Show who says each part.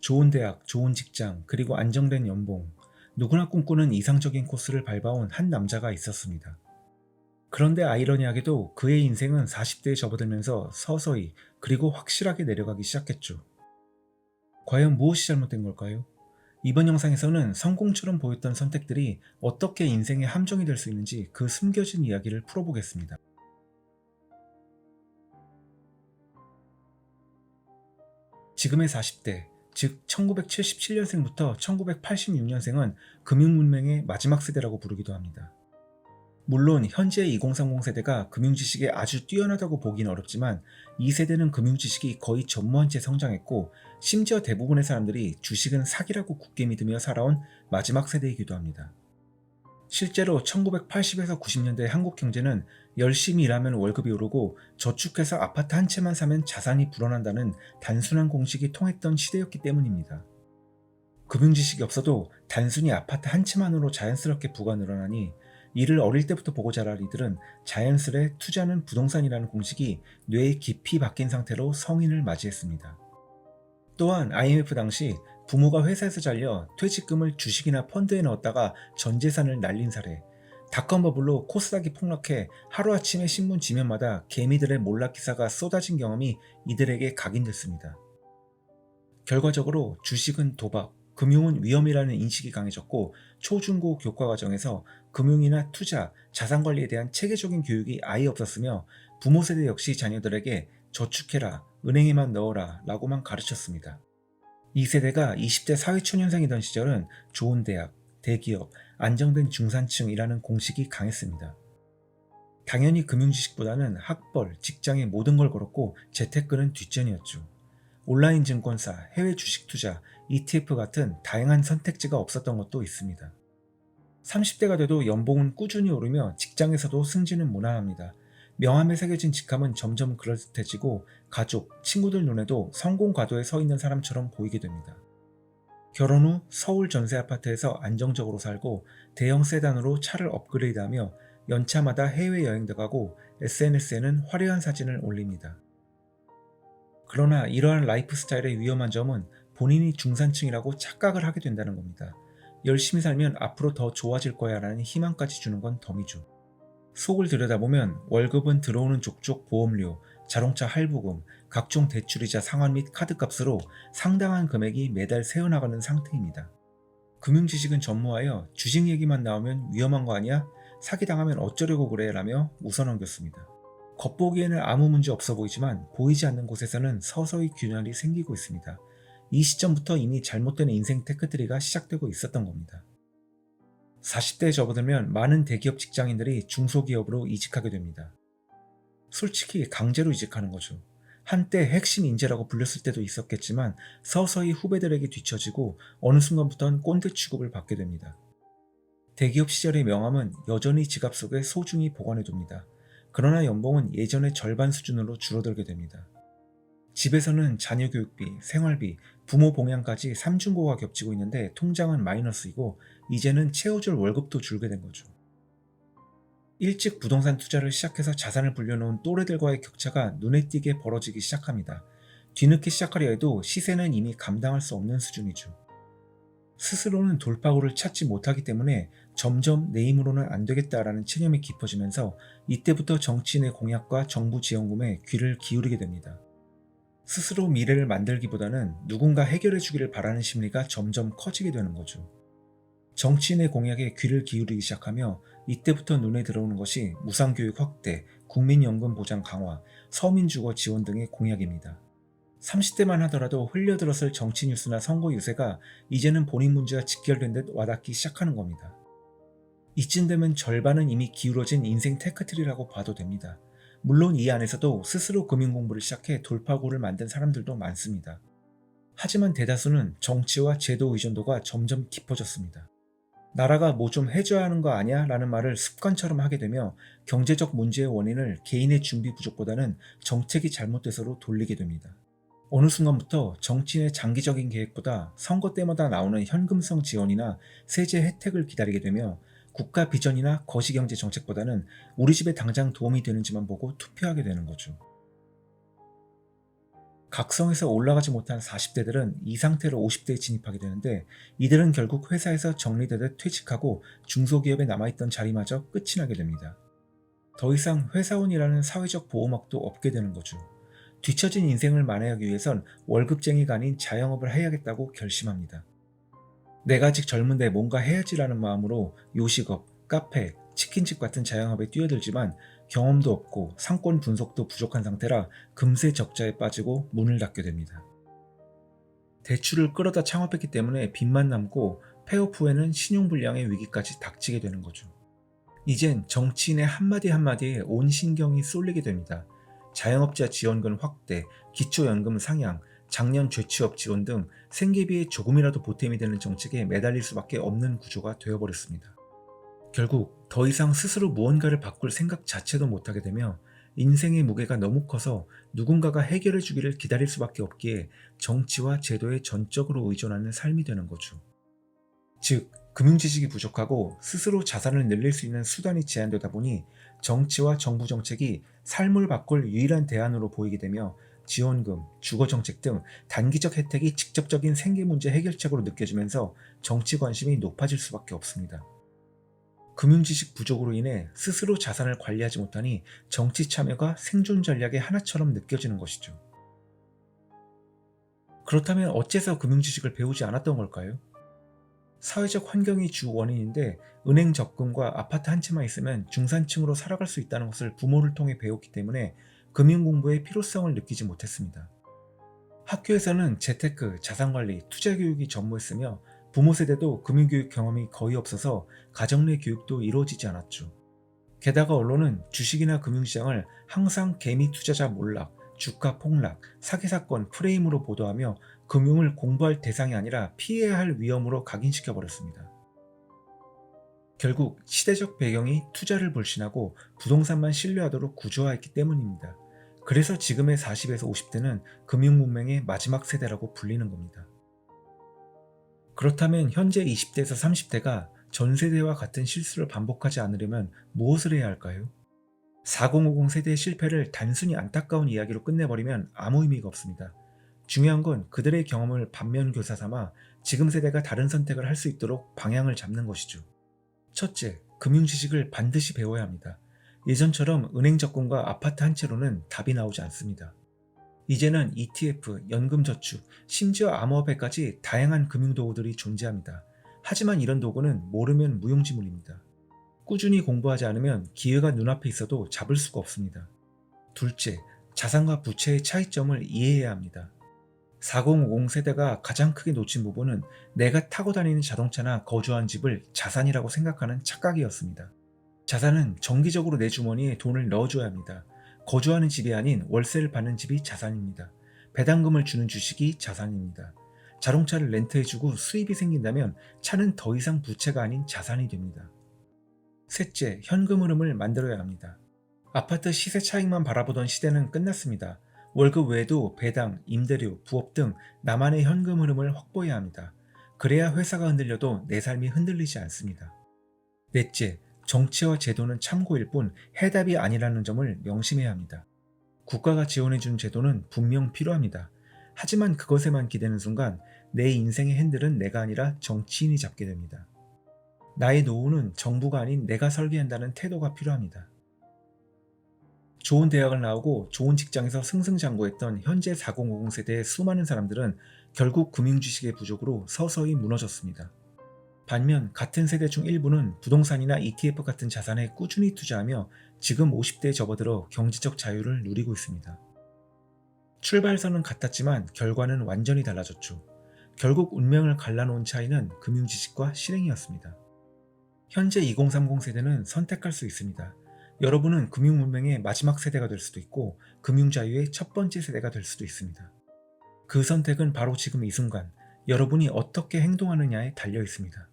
Speaker 1: 좋은 대학, 좋은 직장, 그리고 안정된 연봉. 누구나 꿈꾸는 이상적인 코스를 밟아온 한 남자가 있었습니다. 그런데 아이러니하게도 그의 인생은 40대에 접어들면서 서서히 그리고 확실하게 내려가기 시작했죠. 과연 무엇이 잘못된 걸까요? 이번 영상에서는 성공처럼 보였던 선택들이 어떻게 인생의 함정이 될 수 있는지 그 숨겨진 이야기를 풀어보겠습니다. 지금의 40대, 즉 1977년생부터 1986년생은 금융문맹의 마지막 세대라고 부르기도 합니다. 물론 현재 2030 세대가 금융지식에 아주 뛰어나다고 보긴 어렵지만 이 세대는 금융지식이 거의 전무한 채 성장했고 심지어 대부분의 사람들이 주식은 사기라고 굳게 믿으며 살아온 마지막 세대이기도 합니다. 실제로 1980에서 90년대 한국 경제는 열심히 일하면 월급이 오르고 저축해서 아파트 한 채만 사면 자산이 불어난다는 단순한 공식이 통했던 시대였기 때문입니다. 금융지식이 없어도 단순히 아파트 한 채만으로 자연스럽게 부가 늘어나니 이를 어릴 때부터 보고 자랄 이들은 자연스레 투자는 부동산이라는 공식이 뇌에 깊이 박힌 상태로 성인을 맞이했습니다. 또한 IMF 당시 부모가 회사에서 잘려 퇴직금을 주식이나 펀드에 넣었다가 전 재산을 날린 사례, 닷컴 버블로 코스닥이 폭락해 하루아침에 신문 지면마다 개미들의 몰락 기사가 쏟아진 경험이 이들에게 각인됐습니다. 결과적으로 주식은 도박, 금융은 위험이라는 인식이 강해졌고 초중고 교과 과정에서 금융이나 투자, 자산 관리에 대한 체계적인 교육이 아예 없었으며 부모 세대 역시 자녀들에게 저축해라, 은행에만 넣어라 라고만 가르쳤습니다. 이 세대가 20대 사회초년생이던 시절은 좋은 대학, 대기업, 안정된 중산층이라는 공식이 강했습니다. 당연히 금융지식보다는 학벌, 직장의 모든 걸 걸었고 재테크는 뒷전이었죠. 온라인 증권사, 해외 주식 투자, ETF 같은 다양한 선택지가 없었던 것도 있습니다. 30대가 돼도 연봉은 꾸준히 오르며 직장에서도 승진은 무난합니다. 명함에 새겨진 직함은 점점 그럴듯해지고 가족, 친구들 눈에도 성공 과도에 서 있는 사람처럼 보이게 됩니다. 결혼 후 서울 전세 아파트에서 안정적으로 살고 대형 세단으로 차를 업그레이드하며 연차마다 해외여행도 가고 SNS에는 화려한 사진을 올립니다. 그러나 이러한 라이프 스타일의 위험한 점은 본인이 중산층이라고 착각을 하게 된다는 겁니다. 열심히 살면 앞으로 더 좋아질 거야 라는 희망까지 주는 건 덤이죠. 속을 들여다보면 월급은 들어오는 족족 보험료, 자동차 할부금, 각종 대출이자 상환 및 카드값으로 상당한 금액이 매달 새어나가는 상태입니다. 금융지식은 전무하여 주식 얘기만 나오면 위험한 거 아니야? 사기당하면 어쩌려고 그래? 라며 웃어넘겼습니다. 겉보기에는 아무 문제 없어 보이지만 보이지 않는 곳에서는 서서히 균열이 생기고 있습니다. 이 시점부터 이미 잘못된 인생 테크트리가 시작되고 있었던 겁니다. 40대에 접어들면 많은 대기업 직장인들이 중소기업으로 이직하게 됩니다. 솔직히 강제로 이직하는 거죠. 한때 핵심 인재라고 불렸을 때도 있었겠지만 서서히 후배들에게 뒤처지고 어느 순간부터는 꼰대 취급을 받게 됩니다. 대기업 시절의 명함은 여전히 지갑 속에 소중히 보관해둡니다. 그러나 연봉은 예전의 절반 수준으로 줄어들게 됩니다. 집에서는 자녀 교육비, 생활비, 부모 봉양까지 삼중고가 겹치고 있는데 통장은 마이너스이고 이제는 채워줄 월급도 줄게 된 거죠. 일찍 부동산 투자를 시작해서 자산을 불려놓은 또래들과의 격차가 눈에 띄게 벌어지기 시작합니다. 뒤늦게 시작하려 해도 시세는 이미 감당할 수 없는 수준이죠. 스스로는 돌파구를 찾지 못하기 때문에 점점 내 힘으로는 안 되겠다라는 체념이 깊어지면서 이때부터 정치인의 공약과 정부 지원금에 귀를 기울이게 됩니다. 스스로 미래를 만들기보다는 누군가 해결해 주기를 바라는 심리가 점점 커지게 되는 거죠. 정치인의 공약에 귀를 기울이기 시작하며 이때부터 눈에 들어오는 것이 무상교육 확대, 국민연금 보장 강화, 서민주거 지원 등의 공약입니다. 30대만 하더라도 흘려들었을 정치 뉴스나 선거 유세가 이제는 본인 문제와 직결된 듯 와닿기 시작하는 겁니다. 이쯤 되면 절반은 이미 기울어진 인생 테크트리라고 봐도 됩니다. 물론 이 안에서도 스스로 금융 공부를 시작해 돌파구를 만든 사람들도 많습니다. 하지만 대다수는 정치와 제도 의존도가 점점 깊어졌습니다. 나라가 뭐 좀 해줘야 하는 거 아니야? 라는 말을 습관처럼 하게 되며 경제적 문제의 원인을 개인의 준비 부족보다는 정책이 잘못돼서로 돌리게 됩니다. 어느 순간부터 정치인의 장기적인 계획보다 선거 때마다 나오는 현금성 지원이나 세제 혜택을 기다리게 되며 국가 비전이나 거시경제 정책보다는 우리 집에 당장 도움이 되는지만 보고 투표하게 되는 거죠. 각성해서 올라가지 못한 40대들은 이 상태로 50대에 진입하게 되는데, 이들은 결국 회사에서 정리되듯 퇴직하고 중소기업에 남아있던 자리마저 끝이 나게 됩니다. 더 이상 회사원이라는 사회적 보호막도 없게 되는 거죠. 뒤처진 인생을 만회하기 위해선 월급쟁이가 아닌 자영업을 해야겠다고 결심합니다. 내가 아직 젊은데 뭔가 해야지라는 마음으로 요식업, 카페, 치킨집 같은 자영업에 뛰어들지만 경험도 없고 상권 분석도 부족한 상태라 금세 적자에 빠지고 문을 닫게 됩니다. 대출을 끌어다 창업했기 때문에 빚만 남고 폐업 후에는 신용불량의 위기까지 닥치게 되는 거죠. 이젠 정치인의 한마디 한마디에 온 신경이 쏠리게 됩니다. 자영업자 지원금 확대, 기초연금 상향, 작년 죄취업 지원 등 생계비에 조금이라도 보탬이 되는 정책에 매달릴 수밖에 없는 구조가 되어버렸습니다. 결국 더 이상 스스로 무언가를 바꿀 생각 자체도 못하게 되며 인생의 무게가 너무 커서 누군가가 해결해 주기를 기다릴 수밖에 없기에 정치와 제도에 전적으로 의존하는 삶이 되는 거죠. 즉, 금융지식이 부족하고 스스로 자산을 늘릴 수 있는 수단이 제한되다 보니 정치와 정부 정책이 삶을 바꿀 유일한 대안으로 보이게 되며 지원금, 주거정책 등 단기적 혜택이 직접적인 생계문제 해결책으로 느껴지면서 정치 관심이 높아질 수밖에 없습니다. 금융지식 부족으로 인해 스스로 자산을 관리하지 못하니 정치 참여가 생존 전략의 하나처럼 느껴지는 것이죠. 그렇다면 어째서 금융지식을 배우지 않았던 걸까요? 사회적 환경이 주 원인인데, 은행 적금과 아파트 한 채만 있으면 중산층으로 살아갈 수 있다는 것을 부모를 통해 배웠기 때문에 금융 공부의 필요성을 느끼지 못했습니다. 학교에서는 재테크, 자산관리, 투자교육이 전무했으며 부모 세대도 금융교육 경험이 거의 없어서 가정 내 교육도 이루어지지 않았죠. 게다가 언론은 주식이나 금융시장을 항상 개미 투자자 몰락, 주가 폭락, 사기 사건 프레임으로 보도하며 금융을 공부할 대상이 아니라 피해야 할 위험으로 각인시켜 버렸습니다. 결국 시대적 배경이 투자를 불신하고 부동산만 신뢰하도록 구조화했기 때문입니다. 그래서 지금의 40에서 50대는 금융문맹의 마지막 세대라고 불리는 겁니다. 그렇다면 현재 20대에서 30대가 전 세대와 같은 실수를 반복하지 않으려면 무엇을 해야 할까요? 4050 세대의 실패를 단순히 안타까운 이야기로 끝내버리면 아무 의미가 없습니다. 중요한 건 그들의 경험을 반면교사 삼아 지금 세대가 다른 선택을 할 수 있도록 방향을 잡는 것이죠. 첫째, 금융지식을 반드시 배워야 합니다. 예전처럼 은행 적금과 아파트 한 채로는 답이 나오지 않습니다. 이제는 ETF, 연금저축, 심지어 암호화폐까지 다양한 금융도구들이 존재합니다. 하지만 이런 도구는 모르면 무용지물입니다. 꾸준히 공부하지 않으면 기회가 눈앞에 있어도 잡을 수가 없습니다. 둘째, 자산과 부채의 차이점을 이해해야 합니다. 4050 세대가 가장 크게 놓친 부분은 내가 타고 다니는 자동차나 거주한 집을 자산이라고 생각하는 착각이었습니다. 자산은 정기적으로 내 주머니에 돈을 넣어줘야 합니다. 거주하는 집이 아닌 월세를 받는 집이 자산입니다. 배당금을 주는 주식이 자산입니다. 자동차를 렌트해주고 수입이 생긴다면 차는 더 이상 부채가 아닌 자산이 됩니다. 셋째, 현금 흐름을 만들어야 합니다. 아파트 시세 차익만 바라보던 시대는 끝났습니다. 월급 외에도 배당, 임대료, 부업 등 나만의 현금 흐름을 확보해야 합니다. 그래야 회사가 흔들려도 내 삶이 흔들리지 않습니다. 넷째, 정치와 제도는 참고일 뿐 해답이 아니라는 점을 명심해야 합니다. 국가가 지원해준 제도는 분명 필요합니다. 하지만 그것에만 기대는 순간 내 인생의 핸들은 내가 아니라 정치인이 잡게 됩니다. 나의 노후는 정부가 아닌 내가 설계한다는 태도가 필요합니다. 좋은 대학을 나오고 좋은 직장에서 승승장구했던 현재 4050 세대의 수많은 사람들은 결국 금융지식의 부족으로 서서히 무너졌습니다. 반면 같은 세대 중 일부는 부동산이나 ETF 같은 자산에 꾸준히 투자하며 지금 50대에 접어들어 경제적 자유를 누리고 있습니다. 출발선은 같았지만 결과는 완전히 달라졌죠. 결국 운명을 갈라놓은 차이는 금융지식과 실행이었습니다. 현재 2030 세대는 선택할 수 있습니다. 여러분은 금융문맹의 마지막 세대가 될 수도 있고 금융자유의 첫 번째 세대가 될 수도 있습니다. 그 선택은 바로 지금 이 순간 여러분이 어떻게 행동하느냐에 달려 있습니다.